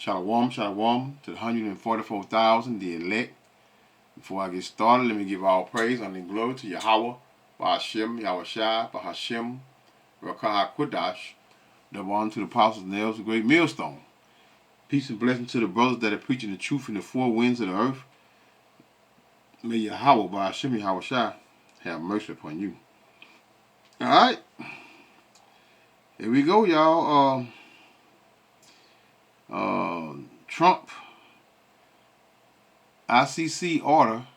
Shalom, shalom to the 144,000, the elect. Before I get started, let me give all praise, honor, and glory to Yahweh, Ba'ashem, Yahushai, Ba'ashem, Rakah HaKodash, the one to the apostles and elders, the great millstone. Peace and blessing to the brothers that are preaching the truth in the four winds of the earth. May Yahweh, Ba'ashem, Yahushai, have mercy upon you. Alright. Here we go, y'all. Trump ICC order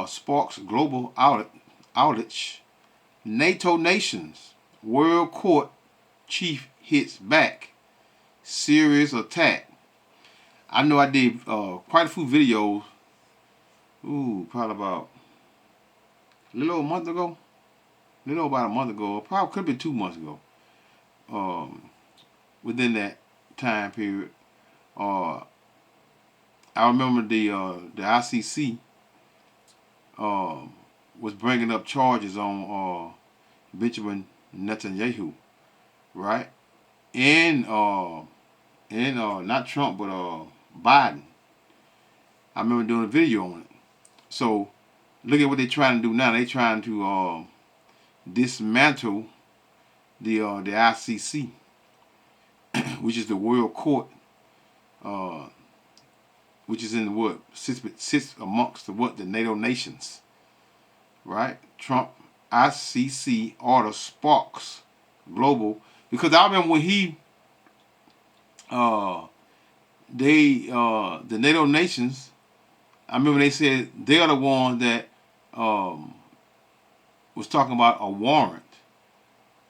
sparks global outage. NATO nations world court chief hits back. Serious attack. I know I did quite a few videos. Probably about a little over a month ago. About a month ago. Probably could have been 2 months ago. Within that time period. I remember the ICC was bringing up charges on Benjamin Netanyahu, right? And not Trump, but Biden. I remember doing a video on it. So look at what they're trying to do now. They're trying to dismantle the ICC, which is the World Court, which is in the what sits amongst the NATO nations, right? Trump ICC order sparks global, because I remember when the NATO nations, I remember they said they are the ones that was talking about a warrant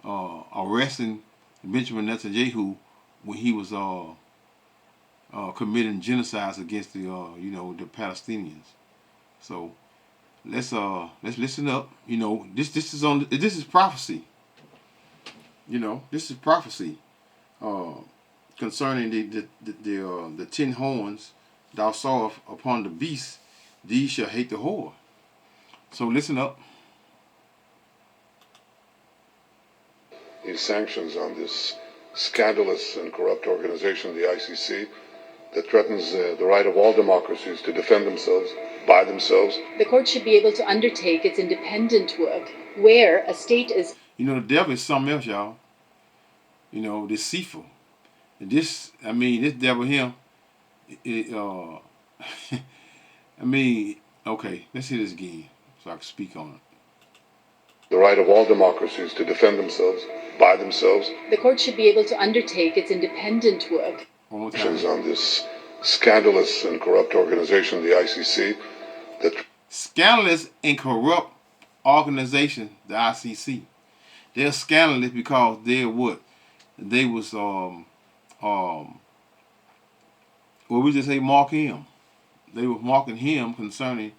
arresting Benjamin Netanyahu when he was committing genocides against the the Palestinians. So let's listen up. This is prophecy. This is prophecy concerning the 10 horns thou sawest upon the beast. These shall hate the whore. So listen up. These sanctions on this scandalous and corrupt organization, the ICC, that threatens the right of all democracies to defend themselves by themselves. The court should be able to undertake its independent work where a state is... The devil is something else, y'all. Deceitful. This devil here, okay, let's hear this again so I can speak on it. The right of all democracies to defend themselves by themselves. The court should be able to undertake its independent work. One more time. On this scandalous and corrupt organization, the ICC. Scandalous and corrupt organization, the ICC. They're scandalous because they're what? They was we just say mark him. They were marking him concerning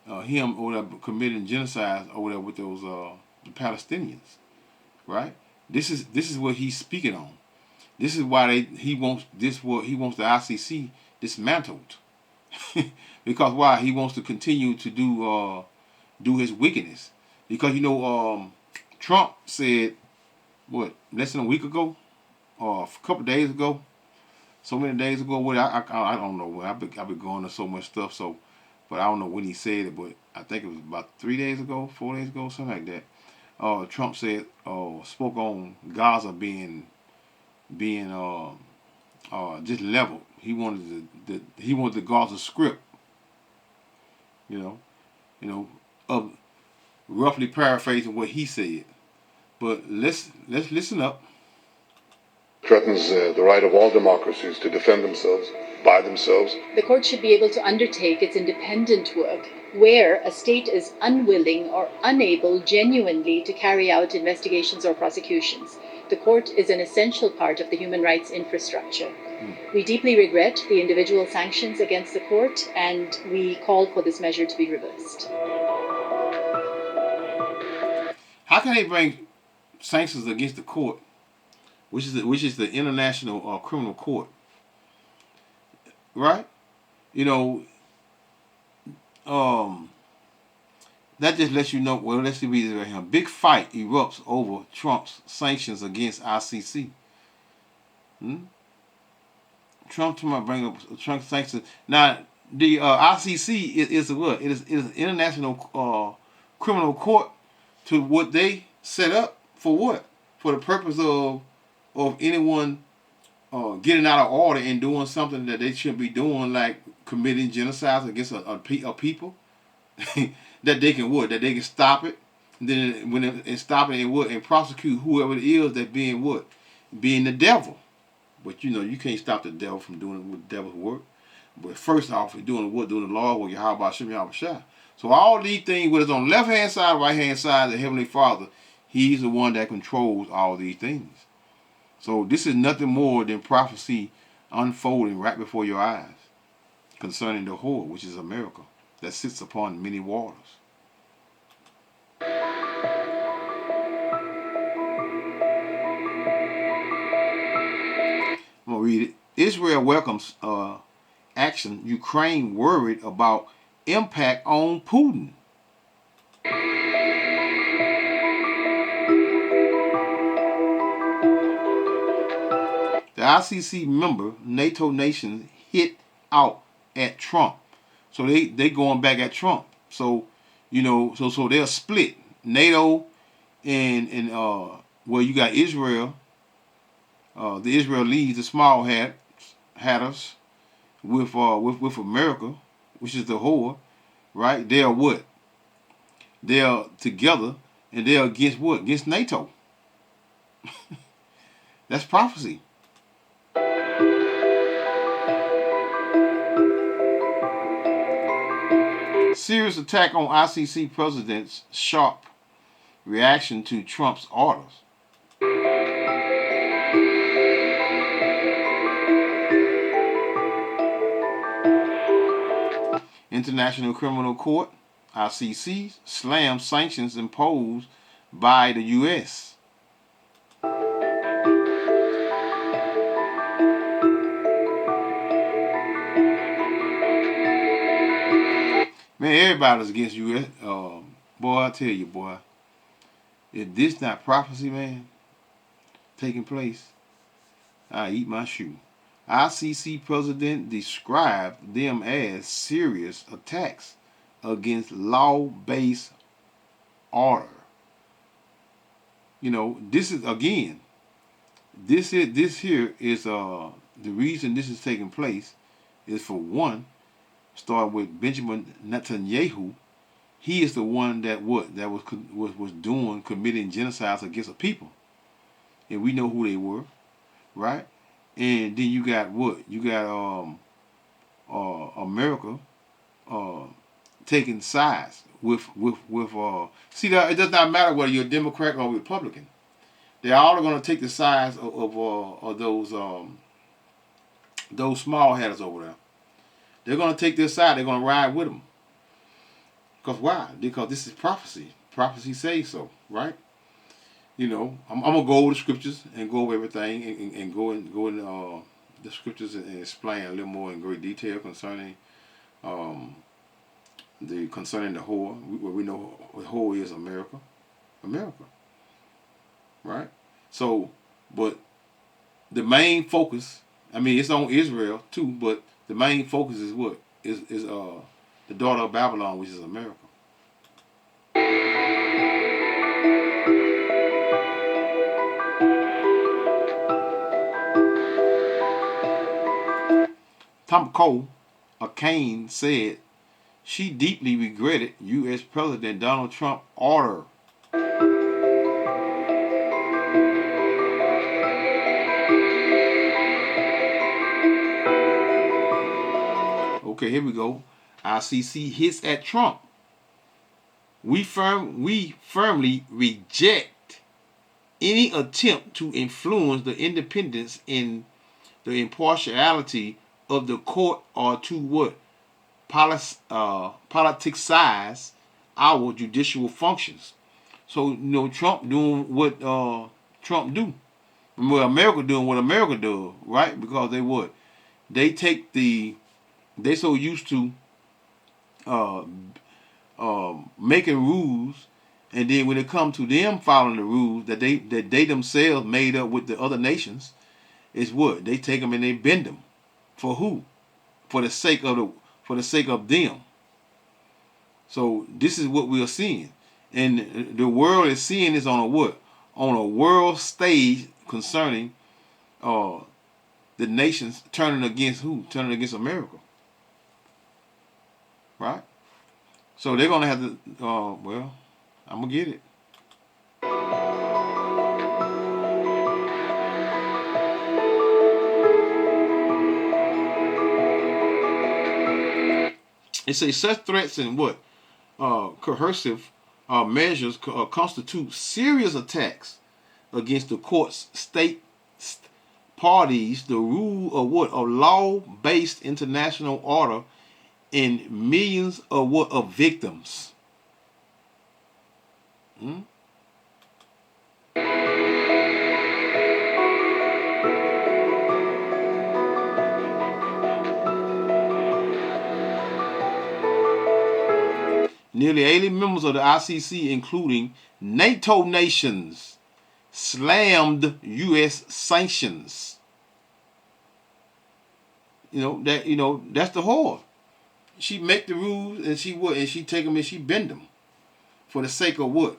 him over there committing genocide over there with those the Palestinians, right? This is what he's speaking on. This is why he wants the ICC dismantled, because why? He wants to continue to do his wickedness. Because Trump said what, less than a week ago or a couple days ago, so many days ago. What I don't know. I've been going to so much stuff. So, but I don't know when he said it. But I think it was about 3 days ago, 4 days ago, something like that. Trump said, spoke on Gaza being just leveled. He wanted the Gaza script. Of roughly paraphrasing what he said. But let's listen up. Threatens the right of all democracies to defend themselves by themselves. The court should be able to undertake its independent work where a state is unwilling or unable genuinely to carry out investigations or prosecutions. The court is an essential part of the human rights infrastructure. We deeply regret the individual sanctions against the court, and we call for this measure to be reversed. How can they bring sanctions against the court, which is the International Criminal Court, right? That just lets you know. Well, let's see read it right here. Big fight erupts over Trump's sanctions against ICC. Trump to my bring up Trump sanctions. Now the ICC is what? It is an international criminal court to what they set up for what? For the purpose of anyone getting out of order and doing something that they shouldn't be doing, like committing genocides against a people. That they can what? That they can stop it. And then when it stop it and what? And prosecute whoever it is that being what? Being the devil. But you can't stop the devil from doing what the devil's work. But first off, he's doing what? Doing the Lord work. How about Shem Yahushua? So all these things, whether it's on the left hand side, right hand side, the Heavenly Father, He's the one that controls all these things. So this is nothing more than prophecy unfolding right before your eyes concerning the whore, which is America, that sits upon many waters. I'm going to read it. Israel welcomes action. Ukraine worried about impact on Putin. The ICC member NATO nations hit out at Trump. So they going back at Trump. So so they're split. NATO and well, you got Israel. The Israel leads the small hatters with America, which is the whore, right? They are what? They are together, and they are against what? Against NATO. That's prophecy. Serious attack on ICC president's sharp reaction to Trump's orders. International Criminal Court, ICC, slams sanctions imposed by the U.S. Man, everybody's against U.S. Boy, I tell you, boy, if this not prophecy, man, taking place, I eat my shoe. ICC president described them as serious attacks against law-based order. This is again. This here is the reason this is taking place is for one. Start with Benjamin Netanyahu. He is the one that was committing genocides against a people, and we know who they were, right? And then you got what? You got America taking sides with see that it does not matter whether you're a Democrat or Republican. They're all going to take the sides of those small hatters over there. They're going to take their side. They're going to ride with them. Because why? Because this is prophecy. Prophecy says so, right? I'm going to go over the scriptures and go over everything and go in the scriptures and explain a little more in great detail concerning the whore. We know the whore is America, right? So, but the main focus, it's on Israel too, but the main focus is what? Is the daughter of Babylon, which is America. Tom Cole, a Kane, said she deeply regretted U.S. President Donald Trump's order. Okay, here we go. ICC hits at Trump. We firmly reject any attempt to influence the independence and the impartiality of the court or to what? Politicize our judicial functions. So, Trump doing what Trump do. Well, America doing what America does, right? Because they what? They so used to making rules, and then when it comes to them following the rules that they themselves made up with the other nations, is what? They take them and they bend them. For who? For the sake of them. So this is what we are seeing. And the world is seeing this on a what? On a world stage concerning the nations turning against who? Turning against America. Right? So they're going to have to, well, I'm going to get it. It says such threats and what? Coercive measures constitute serious attacks against the court's state parties, the rule of what? Of law-based international order, and millions of what? Of victims. Nearly 80 members of the ICC, including NATO nations, slammed U.S. sanctions. That's the whore. She make the rules and she take them and she bend them for the sake of what?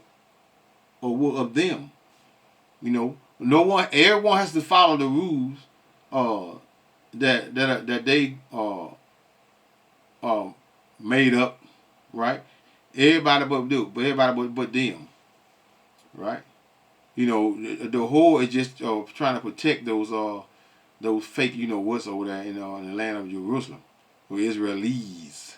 Of them. Everyone has to follow the rules that they made up, right? Everybody but them, right? The whore is just trying to protect those fake what's over there in the land of Jerusalem, or Israelis.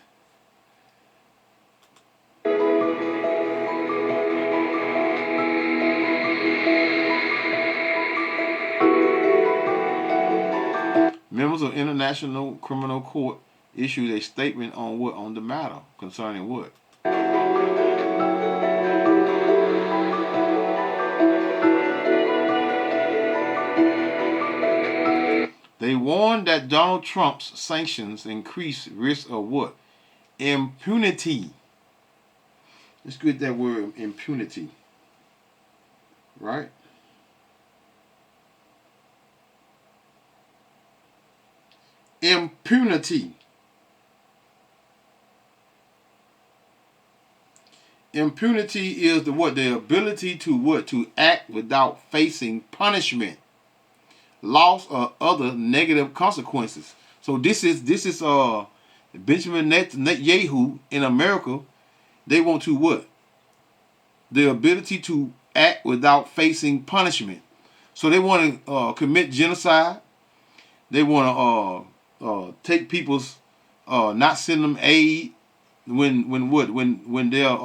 Members of International Criminal Court issued a statement on the matter concerning what? They warned that Donald Trump's sanctions increase risk of what? Impunity. Let's get that word impunity. Right? Impunity. Impunity is the what? The ability to what? To act without facing punishment, loss, or other negative consequences. So this is Benjamin Netanyahu in America. They want to what? The ability to act without facing punishment. So they want to commit genocide. They want to take people's not send them aid when they're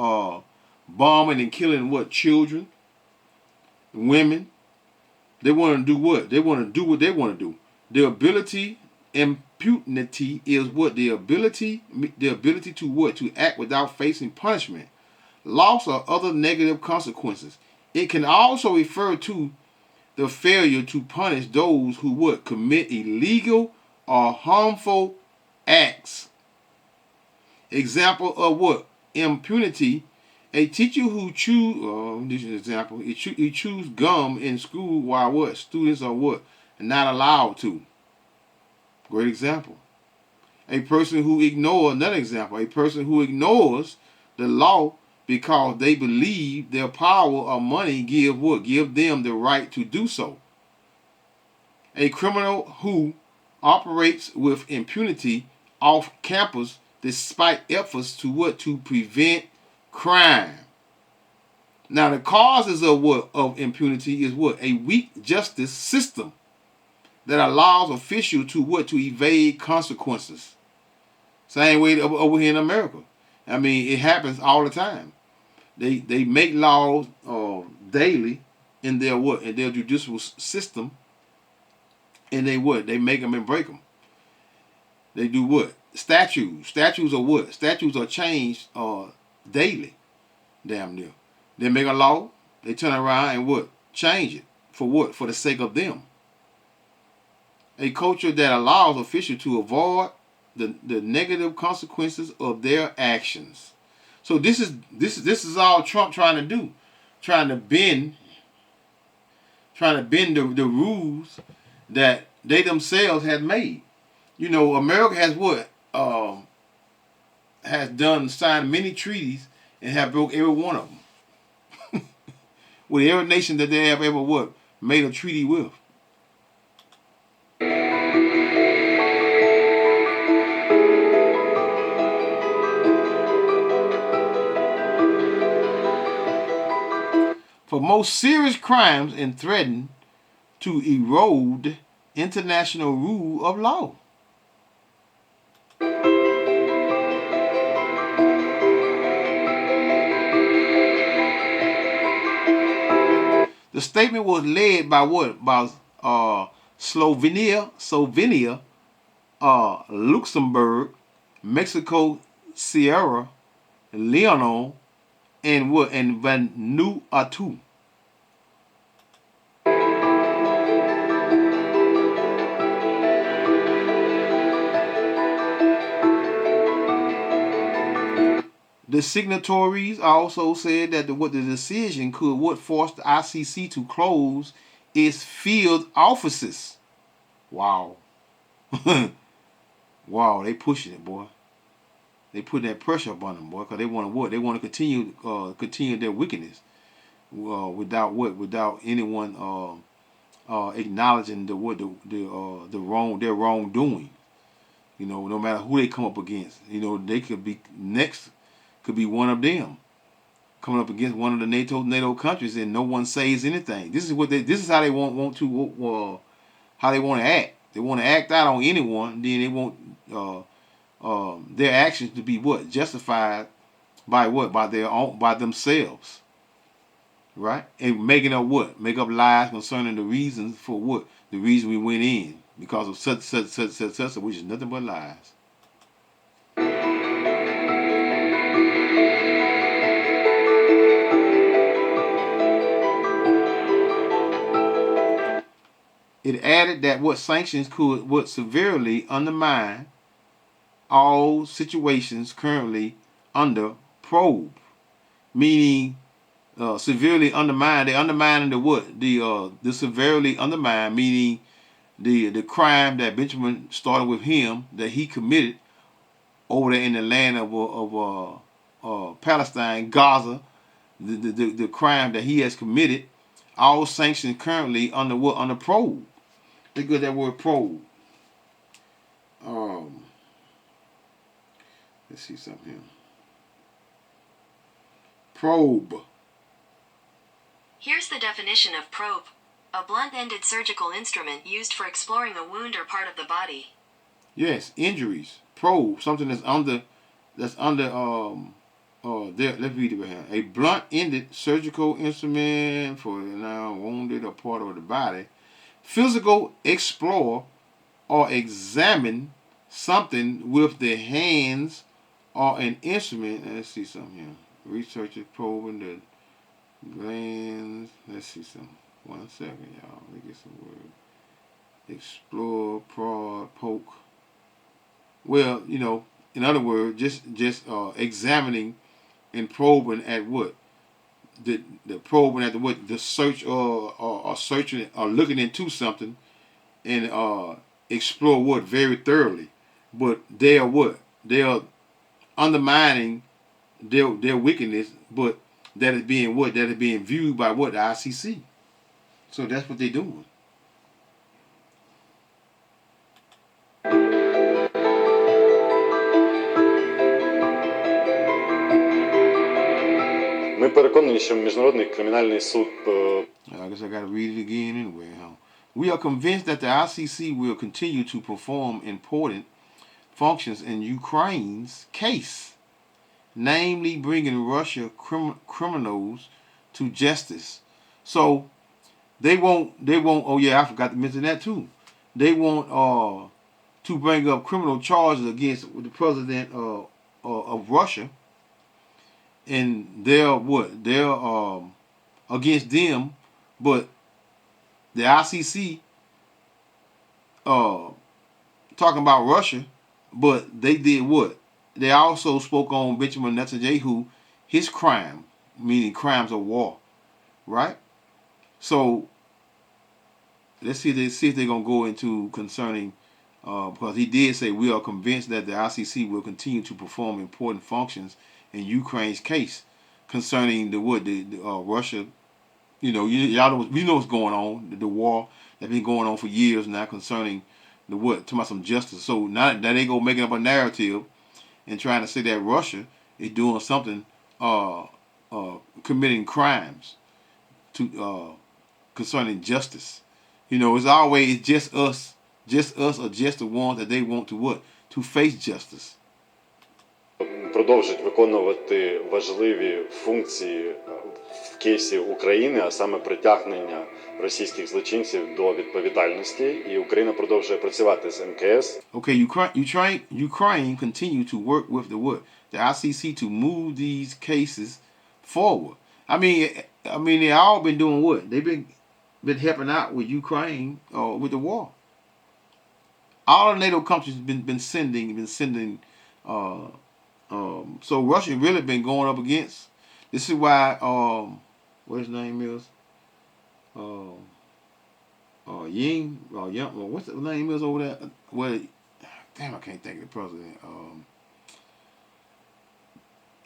bombing and killing what? Children, women. They want to do what? They want to do what they want to do. The ability, impunity is what? The ability to what? To act without facing punishment, loss, or other negative consequences. It can also refer to the failure to punish those who would commit illegal or harmful acts. Example of what? Impunity. A teacher who this is an example, he chews gum in school while what? Students are what? Not allowed to. Great example. A person who ignores, another example, a person who ignores the law because they believe their power or money give them the right to do so. A criminal who operates with impunity off campus despite efforts to what? To prevent crime. Now the causes of what? Of impunity is what? A weak justice system that allows officials to what? To evade consequences. Same way over here in America. I mean, it happens all the time. They make laws daily in their what? In their judicial system, and they what? They make them and break them. They do what? Statutes are what? Statutes are changed daily. Damn near. They make a law, they turn around and what? Change it. For what? For the sake of them. A culture that allows officials to avoid the negative consequences of their actions. So this is all Trump trying to do. Trying to bend the rules that they themselves had made. You know, America has what? Has signed many treaties and have broke every one of them. With every nation that they have ever what? Made a treaty with. For most serious crimes and threaten to erode international rule of law. The statement was led by what? By Slovenia, Luxembourg, Mexico, Sierra Leone, and what? And Vanuatu. The signatories also said that what the decision could what force the ICC to close its field offices. Wow. Wow, they pushing it, boy. They put that pressure upon them, boy, because they want to what? They want to continue their wickedness without what? Without anyone acknowledging the wrong their wrongdoing. You know, no matter who they come up against, you know, they could be next. Could be one of them coming up against one of the NATO countries, and no one says anything. This is how they want to how they want to act. They want to act out on anyone. Then they want their actions to be what? Justified by what? By themselves, right? And making up what? Make up lies concerning the reasons for what? The reason we went in because of such, which is nothing but lies. It added that what sanctions would severely undermine all situations currently under probe, meaning severely undermine. They undermining the what? The severely undermine, meaning the crime that Benjamin started with him that he committed over there in the land of Palestine, Gaza, the crime that he has committed. All sanctions currently under what? Under probe. They got that word probe. Let's see something here. Probe. Here's the definition of probe. A blunt-ended surgical instrument used for exploring a wound or part of the body. Yes, injuries. Probe, something that's under there, let's read it right here. A blunt-ended surgical instrument for now wounded or part of the body. Physical explore or examine something with the hands or an instrument. Let's see something here. Researchers probing the glands. Let's see something. 1 second, y'all. Let me get some words. Explore, prod, poke. Well, you know, in other words, just examining and probing at what? The probing at the what? The search or searching or looking into something and explore what very thoroughly. But they are what? They are undermining their wickedness, but that is being what? That is being viewed by what? The ICC. So that's what they're doing. Ми переконані, що Міжнародний кримінальний суд I guess I got to read it again anyway. Huh? We are convinced that the ICC will continue to perform important functions in Ukraine's case, namely bringing Russia criminals to justice. So they won't. Oh yeah, I forgot to mention that too. They want to bring up criminal charges against the president of Russia, and they're what? They're against them, but the ICC talking about Russia, but they did what? They also spoke on Benjamin Netanyahu, his crime, meaning crimes of war, right? So let's see if they're gonna go into concerning because he did say we are convinced that the ICC will continue to perform important functions in Ukraine's case concerning the Russia. Y'all know, we know what's going on. The war that's been going on for years now concerning talking about some justice. So now that they go making up a narrative and trying to say that Russia is doing something, committing crimes to concerning justice. It's always just us or just the ones that they want to face justice. Продовжить виконувати важливі функції в кейсі України, а саме притягнення російських злочинців до відповідальності, і Україна продовжує працювати з МКС. Okay, Ukraine continue to work with the ICC to move these cases forward. I mean they all been doing what? They've been helping out with Ukraine with the war. All the NATO countries been sending. So Russia really been going up against. This is why what his name is Ying Young. What's the name is over there? Well, damn, I can't think of the president.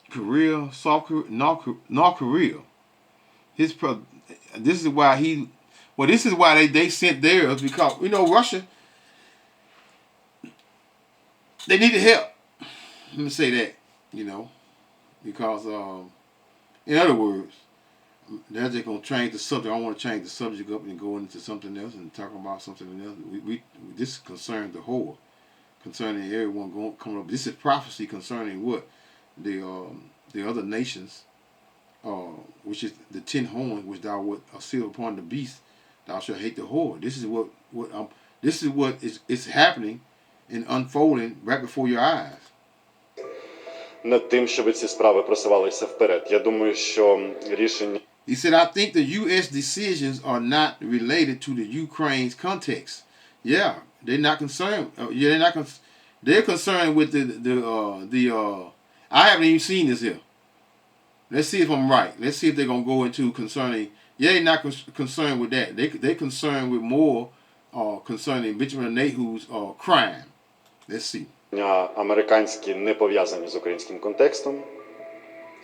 Korea, South Korea, North Korea. This is why this is why they sent theirs, because Russia, they needed help. Let me say that, because in other words, they're just gonna change the subject. I want to change the subject up and go into something else and talk about something else. This concerns the whole, concerning everyone coming up. This is prophecy concerning what the other nations, which is the 10 horns which thou wilt seal upon the beast. Thou shalt hate the whore. This is what is happening and unfolding right before your eyes. Над тим, щоб ці справи просувалися вперед. Я думаю, що рішення... He said, I think the U.S. decisions are not related to the Ukraine's context. Yeah, they're not concerned. They're concerned with I haven't even seen this here. Let's see if I'm right. Let's see if they're going to go into concerning... Yeah, they're not concerned with that. They're concerned with more concerning Benjamin Netanyahu's crime. Let's see. Американські не пов'язані з українським контекстом.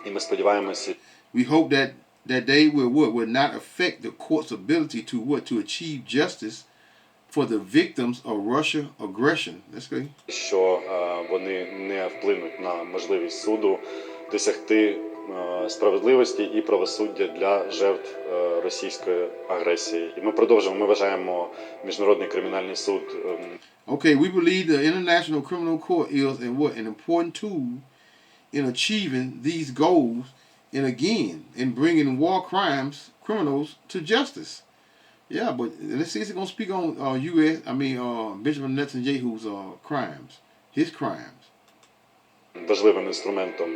І ми сподіваємося... We hope that they will not affect the court's ability to achieve justice for the victims of Russia aggression. That's great. Що вони не вплинуть на можливість суду досягти справедливості і правосуддя для жертв російської агресії. І ми продовжуємо, ми вважаємо Міжнародний кримінальний суд. Okay, we believe the International Criminal Court is an important tool in achieving these goals and again in bringing war criminals to justice. Yeah, but let's see if it's going to speak on Benjamin Netanyahu's crimes, his crimes. Важливим інструментом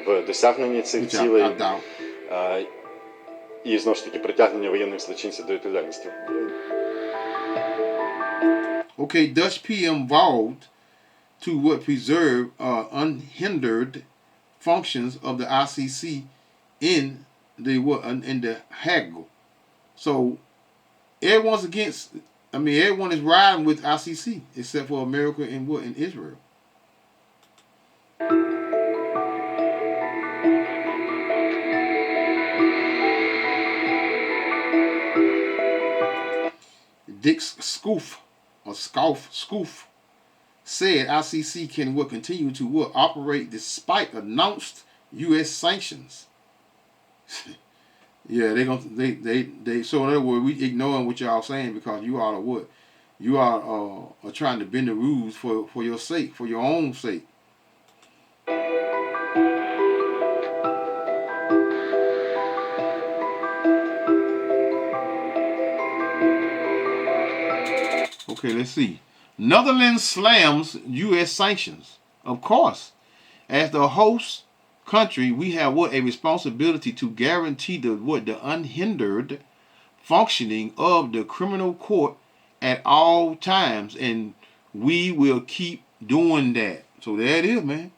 в досягненні цих цілей і, знову ж таки, притягнення воєнних злочинців до відповідальності. Okay, Dutch PM vowed to preserve unhindered functions of the ICC in the Hague. So everyone is riding with ICC except for America and in Israel. Dick Scoof said ICC can continue to operate despite announced U.S. sanctions. Yeah, they. So in other words, we ignoring what y'all saying because you all are what? You are trying to bend the rules for your sake, for your own sake. Okay, let's see. Netherlands slams U.S. sanctions. Of course, as the host country, we have a responsibility to guarantee the unhindered functioning of the criminal court at all times, and we will keep doing that. So there it is, man.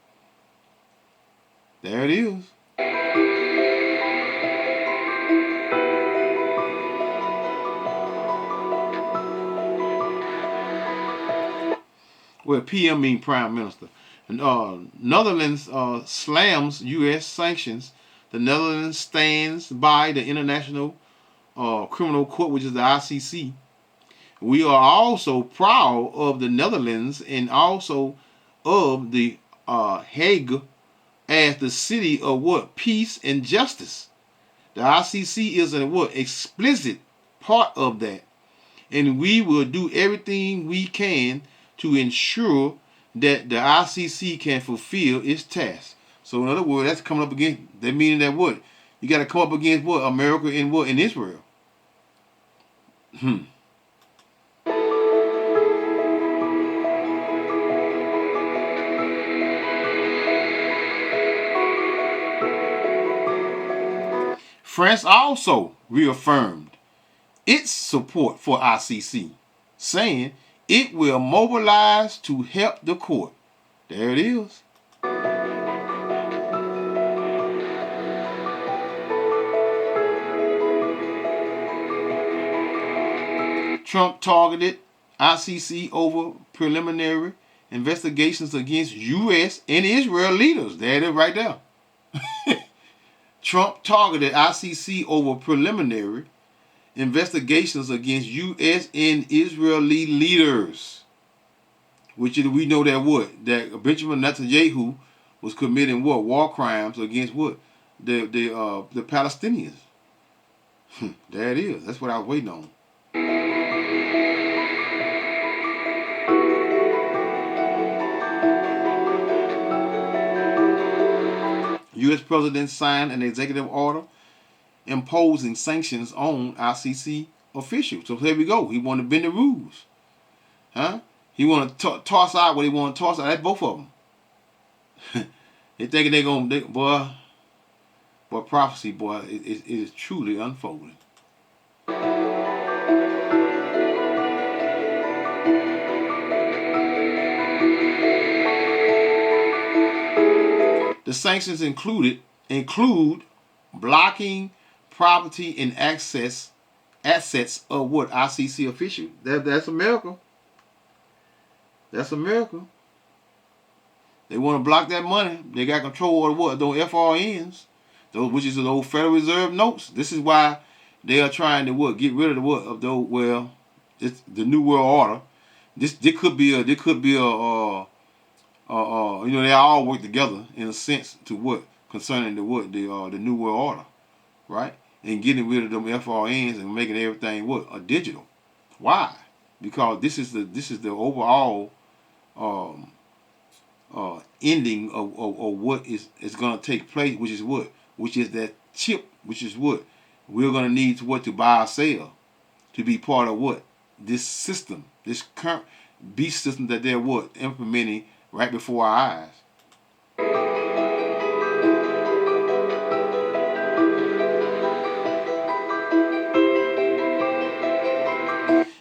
There it is. Well, PM mean Prime Minister. And Netherlands slams U.S. sanctions. The Netherlands stands by the International Criminal Court, which is the ICC. We are also proud of the Netherlands and also of the Hague as the city of what? Peace and justice. The ICC is a what? Explicit part of that. And we will do everything we can to ensure that the ICC can fulfill its task. So in other words, that's coming up against, that meaning that what? You got to come up against what? America and what? In Israel. France also reaffirmed its support for ICC, saying it will mobilize to help the court. There it is. Trump targeted ICC over preliminary investigations against U.S. and Israel leaders. There it is right there. Trump targeted ICC over preliminary investigations against U.S. and Israeli leaders. Which is, we know that what? That Benjamin Netanyahu was committing what? War crimes against what? The Palestinians. There it is. That's what I was waiting on. U.S. President signed an executive order imposing sanctions on ICC officials. So here we go. He want to bend the rules. Huh? He want to toss out what he want to toss out. That's both of them. They thinking they're going to, boy, prophecy, boy, it is truly unfolding. The sanctions include blocking property and assets of what? ICC officials. That's America. That's America. They want to block that money. They got control of what? Those FRNs, which is those Federal Reserve notes. This is why they are trying to what? Get rid of the what? Of those. Well, it's the New World Order. This could be a they all work together in a sense to what? Concerning the what? The New World Order, right? And getting rid of them FRNs and making everything what? A digital. Why? Because this is the overall ending of what is going to take place, which is what? Which is that chip, which is what? We're going to need to buy ourselves to be part of what? This system, this current beast system that they're what? Implementing right before our eyes.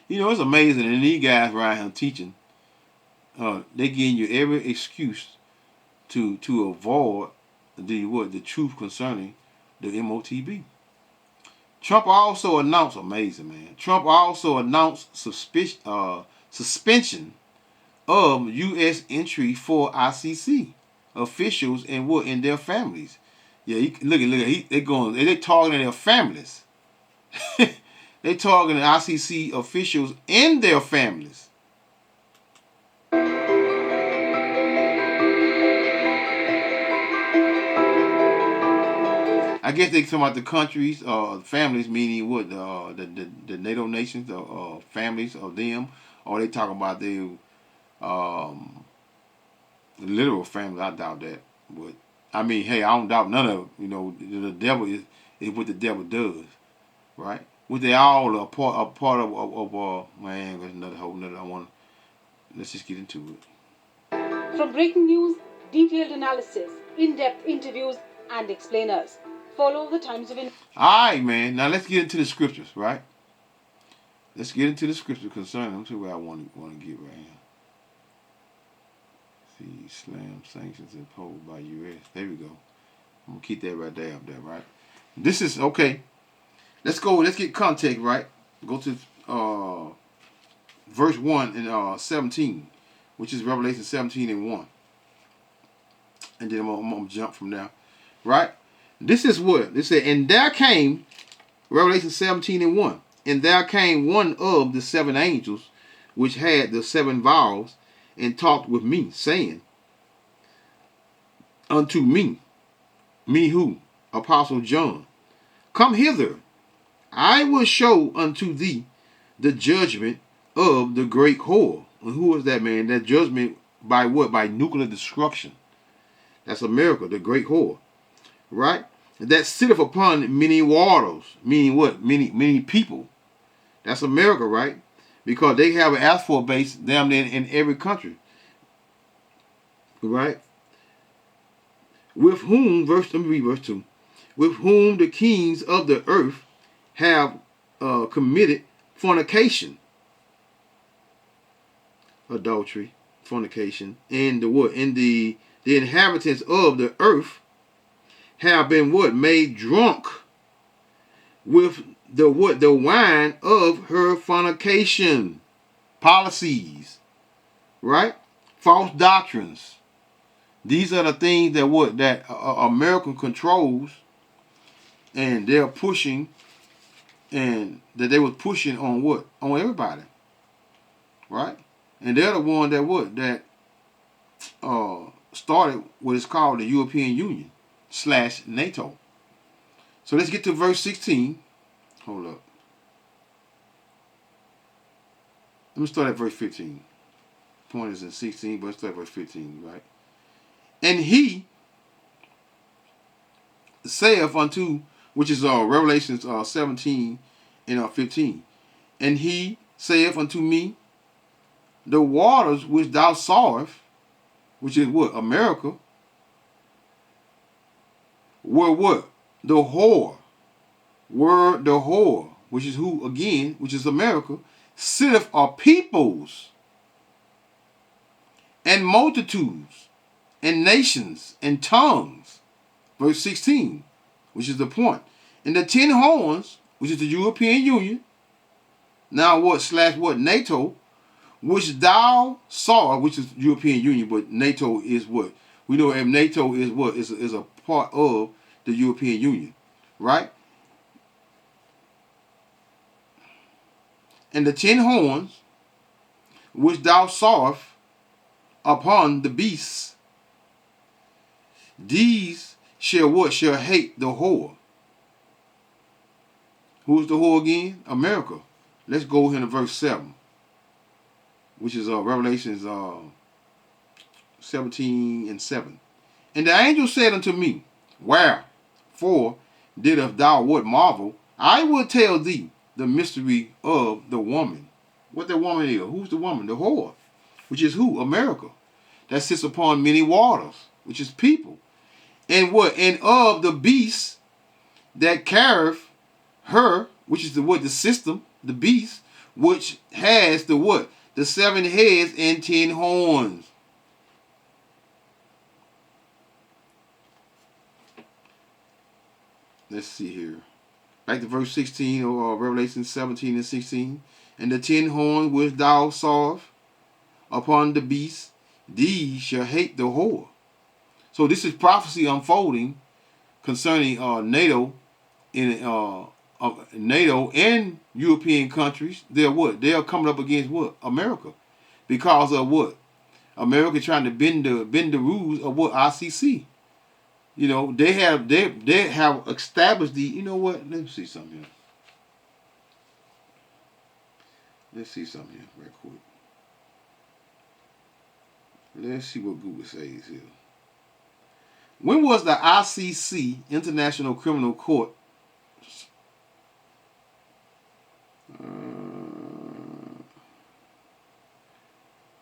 You know, it's amazing, and these guys around here teaching, they giving you every excuse to avoid the truth concerning the MOTB. Trump also announced, amazing man. Trump also announced suspension of U.S. entry for ICC officials and what in their families. Yeah, look at they targeting their families. They targeting ICC officials and their families. I guess they talking about the countries, families, meaning what the NATO nations, families of them, or they talking about the literal family. I doubt that, but I mean, hey, I don't doubt none of it. You know, the devil is what the devil does, right? What they all are part of man. There's another whole nother. Let's just get into it. From breaking news, detailed analysis, in-depth interviews, and explainers. Follow the Times of India. All right, man. Now let's get into the scriptures, right? Let's get into the scriptures concerning them. See where I want to get right here. See, slam sanctions imposed by U.S. There we go. I'm gonna keep that right there up there, right? This is okay. Let's go. Let's get context, right? Go to verse 1 and 17. which is Revelation 17:1. And then I'm going to jump from there. Right? This is what? They said, and there came, Revelation 17:1. And there came one of the seven angels, which had the seven vials, and talked with me, saying unto me, me who? Apostle John, come hither, I will show unto thee the judgment of the great whore. And who is that, man? That judgment by what? By nuclear destruction. That's America, the great whore. Right? That sitteth upon many waters. Meaning what? Many people. That's America, right? Because they have an asphalt base down there in every country. Right? With whom, let me read verse 2. With whom the kings of the earth have committed fornication, adultery, fornication, and the what? And the inhabitants of the earth have been what? Made drunk with the what? The wine of her fornication. Policies. Right? False doctrines. These are the things that what? That America controls, and they're pushing, and that they was pushing on what? On everybody. Right? And they're the one that what? That started what is called the European Union / NATO. So let's get to verse 16. Hold up. Let me start at verse 15. Point is in 16, but let's start at verse 15, right? And he saith unto, which is Revelation 17 and 15. And he saith unto me, the waters which thou sawest, which is what? America, were what? The whore. Were the whore, which is who again, which is America, sitteth are peoples and multitudes and nations and tongues. Verse 16, which is the point. And the 10 horns, which is the European Union, now what? / what? NATO, which thou saw, which is European Union, but NATO is what? We know if NATO is what? Is a part of the European Union, right? And the 10 horns, which thou sawest upon the beasts, these shall what? Shall hate the whore. Who is the whore again? America. Let's go here to verse 7, which is Revelations 17 and 7. And the angel said unto me, wherefore didst thou what marvel? I will tell thee the mystery of the woman. What the woman is? Who's the woman? The whore. Which is who? America. That sits upon many waters, which is people. And what? And of the beast that carrieth her, which is the what? The system, the beast, which has the what? The 7 heads and 10 horns. Let's see here. Back to verse 16 of Revelation 17 and 16. And the 10 horns which thou sawest upon the beast, these shall hate the whore. So this is prophecy unfolding concerning NATO NATO and European countries. They're what? They are coming up against what? America. Because of what? America trying to bend the rules of what? ICC. You know, they have established the, you know what? Let me see something here. Let's see something here right quick. Let's see what Google says here. When was the ICC, International Criminal Court,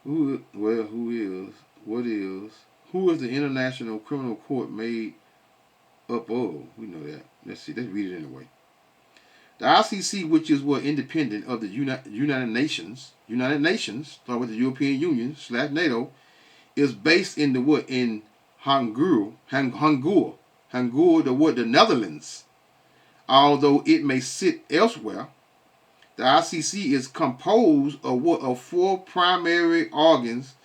who is the International Criminal Court made up of? We know that. Let's see. Let's read it anyway. The ICC, which is what? Independent of the United Nations, start with the European Union / NATO, is based in the what? In Hangul, the what? The Netherlands. Although it may sit elsewhere, the ICC is composed of what? Of 4 primary organs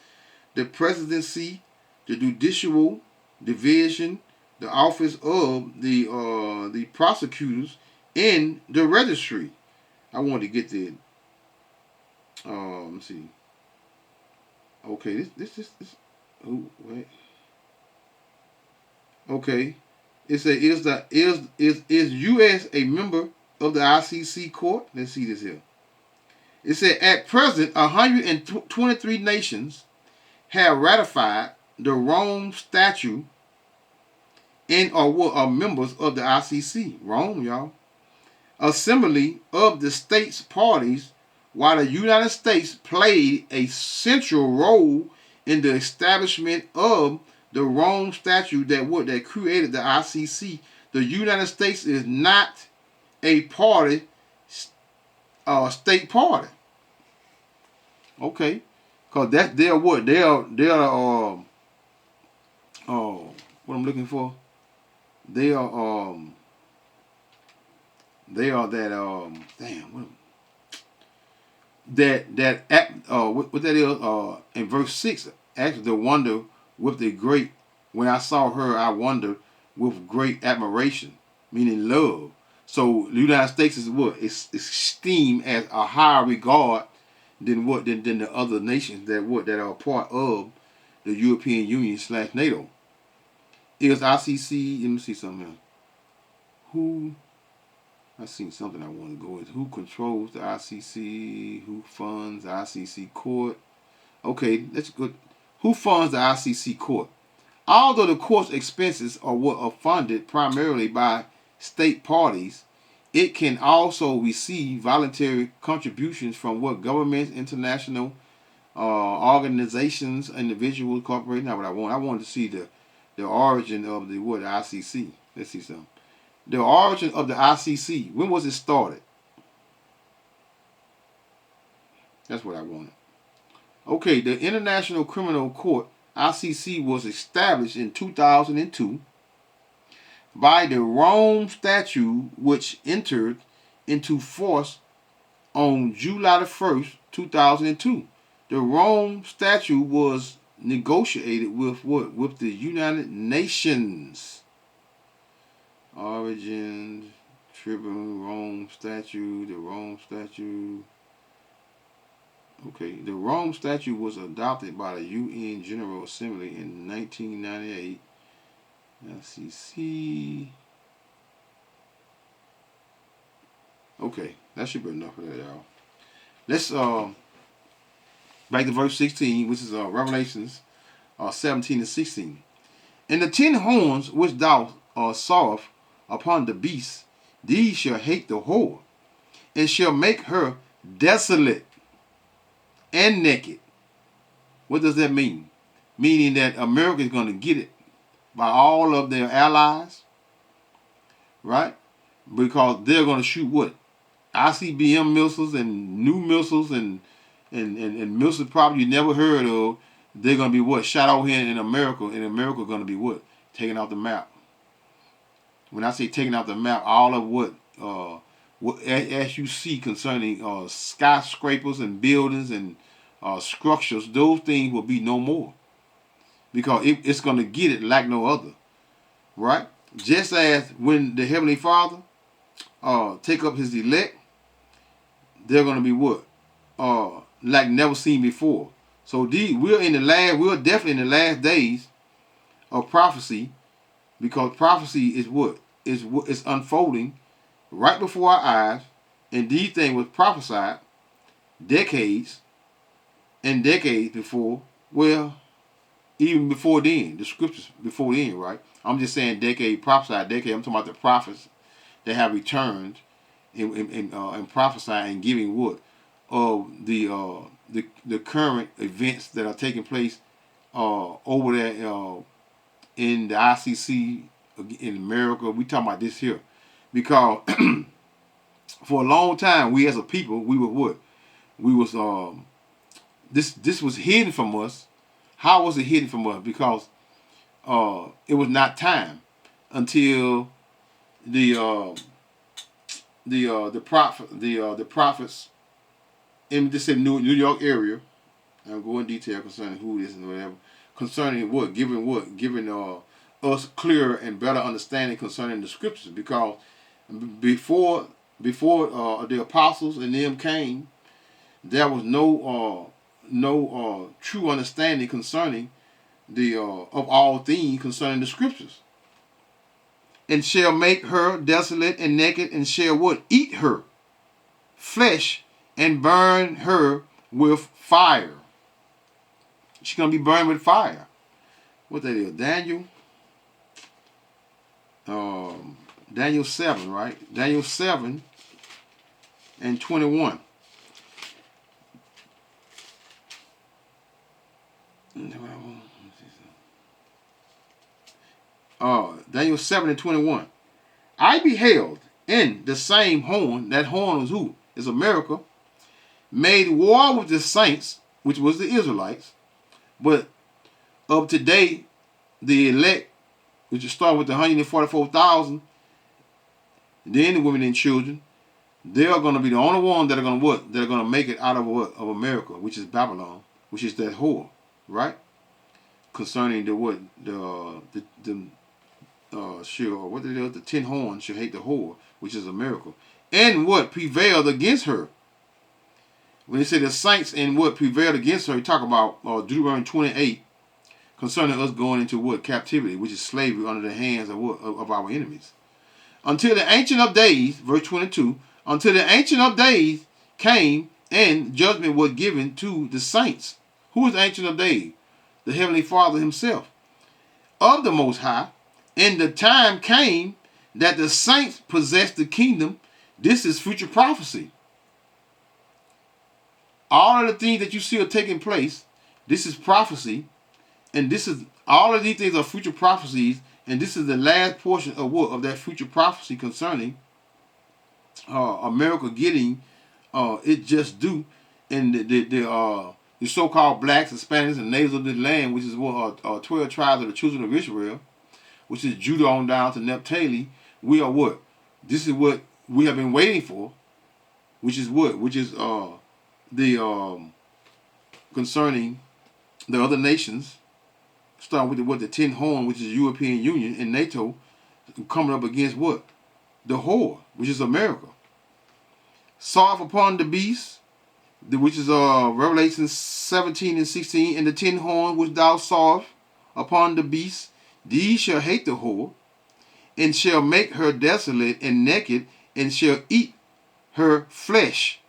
the presidency, the judicial division, the office of the prosecutors, and the registry. I wanted to get the let's see. Okay, this. Oh wait. Okay, it says is U.S. a member of the ICC court? Let's see this here. It said at present 123 nations have ratified the Rome Statute and are members of the ICC. Rome, y'all. Assembly of the states parties, while the United States played a central role in the establishment of the Rome Statute that created the ICC. The United States is not a party, state party. Okay, cause they're what what I'm looking for. They are damn what that is in verse 6. Actually, the wonder with the great, when I saw her I wondered with great admiration, meaning love. So the United States is what it's esteemed as a higher regard than the other nations that are part of the European Union / NATO. Is ICC? Let me see something here. Who? I seen something I want to go into. Who controls the ICC? Who funds the ICC court? Okay, let's go. Who funds the ICC court? Although the court's expenses are funded primarily by state parties, it can also receive voluntary contributions from governments, international organizations, individuals, corporations. Not what I want. I want to see the origin of the ICC. Let's see something. The origin of the ICC. When was it started? That's what I wanted. Okay, the International Criminal Court, ICC, was established in 2002 by the Rome Statute, which entered into force on July the 1st, 2002. The Rome Statute was negotiated with what? With the United Nations. Origins, Tribune, Rome Statute, the Rome Statute. Okay, the Rome Statute was adopted by the UN General Assembly in 1998. LCC. Okay, that should be enough for that, y'all. Let's back to verse 16, which is Revelations 17 and 16. And the 10 horns which thou sawest upon the beast, these shall hate the whore, and shall make her desolate and naked. What does that mean? Meaning that America is going to get it by all of their allies, right? Because they're going to shoot what? ICBM missiles and new missiles and missiles probably you never heard of. They're going to be what? Shot out here in America, and America going to be what? Taken off the map. When I say taking out the map, all of what as you see concerning skyscrapers and buildings and structures, those things will be no more. Because it's going to get it like no other. Right? Just as when the Heavenly Father take up his elect, they're going to be what? Like never seen before. So we're definitely in the last days of prophecy, because prophecy is what? Is unfolding right before our eyes, and these things was prophesied decades and decades before. Well, even before then, the scriptures before then, right? I'm just saying decade, prophesied decade. I'm talking about the prophets that have returned and prophesying and giving what of the current events that are taking place over there in the ICC in America. We talking about this here because for a long time we as a people we were what? We was this was hidden from us. How was it hidden from us? Because it was not time until the prophets in this New York area I'll go in detail concerning who it is and whatever. Concerning what? Giving us clearer and better understanding concerning the scriptures. Because before the apostles and them came, there was no true understanding concerning the of all things concerning the scriptures. And shall make her desolate and naked, and shall what? Eat her flesh and burn her with fire. She's gonna be burned with fire. What that is? Daniel 7, right? Daniel 7 and 21. Daniel 7 and 21. I beheld in the same horn, that horn was who? Is America, made war with the saints, which was the Israelites, but of today, the elect, which is starting with the 144,000, then the women and children, they are going to be the only ones that are going to what? That are going to make it out of what? Of America, which is Babylon, which is that whore, right? Concerning the what? What it is? The 10 horns shall hate the whore, which is America, and what prevailed against her. When they say the saints and what prevailed against her, he talk about Deuteronomy 28 concerning us going into what? Captivity, which is slavery under the hands of what? Of our enemies. Until the Ancient of Days, verse 22, until the Ancient of Days came and judgment was given to the saints. Who is the Ancient of Days? The Heavenly Father himself, of the Most High. And the time came that the saints possessed the kingdom. This is future prophecy. All of the things that you see are taking place, this is prophecy. And this is, all of these things are future prophecies. And this is the last portion of what? Of that future prophecy concerning America getting it just due. And the so-called blacks, Hispanics, and natives of this land, which is what 12 tribes of the children of Israel, which is Judah on down to Naphtali. We are what? This is what we have been waiting for, which is what? Which is concerning the other nations, starting with the 10 horn, which is European Union and NATO, coming up against what? The whore, which is America. Saw upon the beast, which is Revelation 17 and 16, and the 10 horn which thou sawest upon the beast, these shall hate the whore, and shall make her desolate and naked, and shall eat her flesh,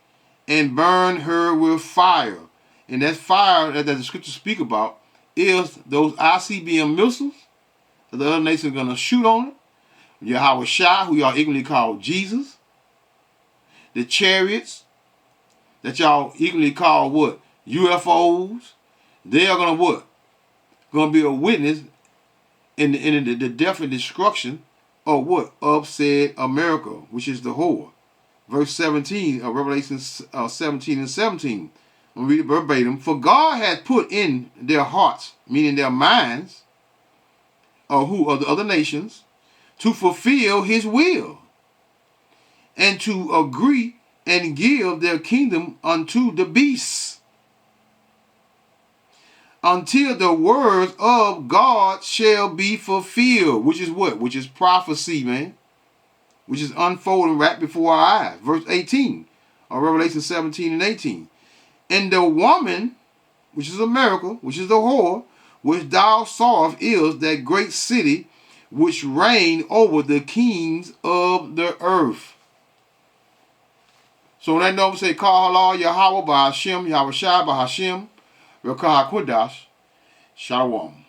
and burn her with fire. And that fire that the scriptures speak about is those ICBM missiles that the other nations are going to shoot on it. Yahweh Shai, who y'all ignorantly call Jesus. The chariots that y'all ignorantly call what? UFOs. They are going to what? Going to be a witness in the death and destruction of what? Of said America, which is the whore. Verse 17 of Revelation 17 and 17. I'm going to read it verbatim. For God hath put in their hearts, meaning their minds, of the other nations, to fulfill his will, and to agree and give their kingdom unto the beasts, until the words of God shall be fulfilled. Which is what? Which is prophecy, man. Which is unfolding right before our eyes. Verse 18 of Revelation 17 and 18. And the woman, which is America, which is the whore, which thou sawest, is that great city which reigned over the kings of the earth. So when that number say, Call Allah Yahweh by Hashem, Yahweh Shai by Hashem, Rekah HaKodash, Shalom.